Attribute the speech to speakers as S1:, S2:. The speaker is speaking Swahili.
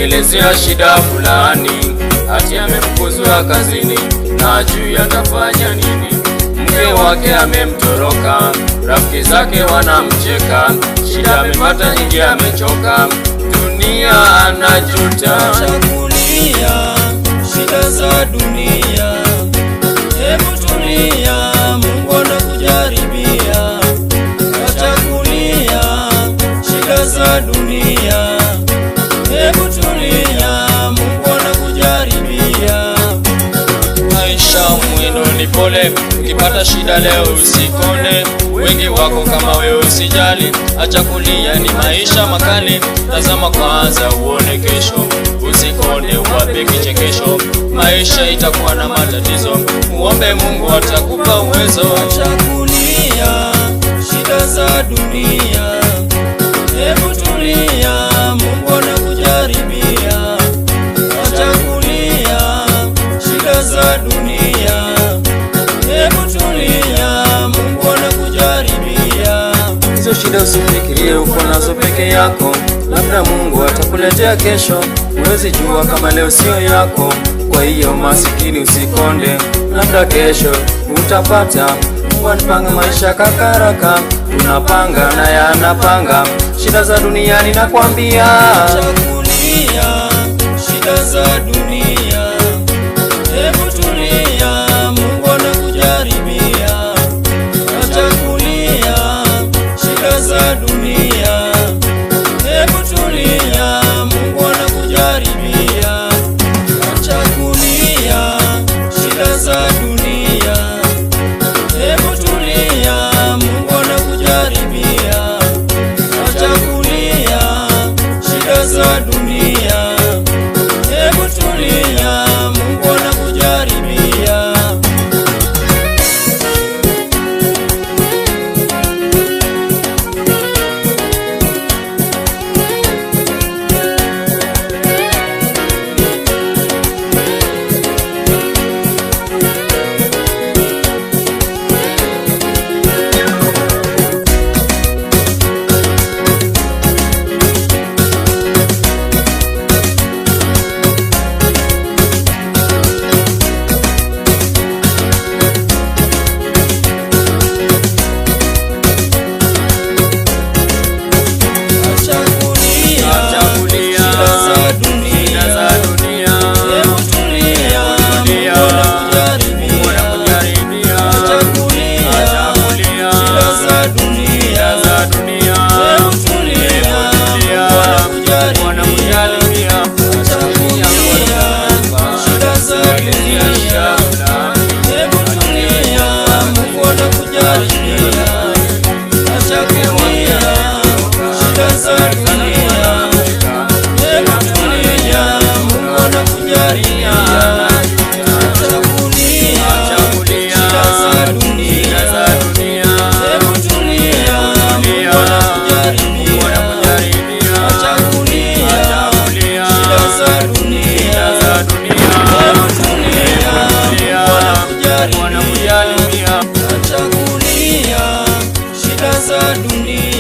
S1: kumwelezea shida fulani, ati amefukuzwa kazini na hajui atafanya nini. Mke wake amemtoroka, rafiki zake wanamcheka, shida amepata nyingi, amechoka, dunia anajuta.
S2: Chakulia shida za dunia, hebu tulia, Mungu anakujaribia. Chakulia shida za dunia, hebu tulia, Mungu anakujaribia. Maisha mwendo ni pole, ukipata shida leo usikone. Wengi wako kama wewe, usijali, acha kulia, ni maisha makali. Tazama kwanza uone kesho, usikone, uwape kichekesho. Maisha itakuwa na matatizo, muombe Mungu atakupa uwezo. Acha kulia shida za dunia, hebu tulia, Mungu anakujaribia. Acha kulia shida za dunia, hebu tulia, Mungu anakujaribia.
S1: Hizo shida usifikirie uko nazo peke yako, labda Mungu atakuletea kesho. Huwezi jua kama leo sio yako, kwa hiyo masikini usikonde, labda kesho utapata. Mungu anapanga maisha kakaraka, tunapanga na yanapanga. Shida za duniani nakwambia,
S2: chakulia shida za dunia, hebu tulia, Mungu anakujaribia. Chakulia shida za dunia, hebu tulia, Mungu anakujaribia. Chakulia shida za dunia, hebu tulia, Mungu anakujaribia. Chakulia shida za dunia, hebu tulia, Mungu anakujaribia. Chakulia shida za dunia.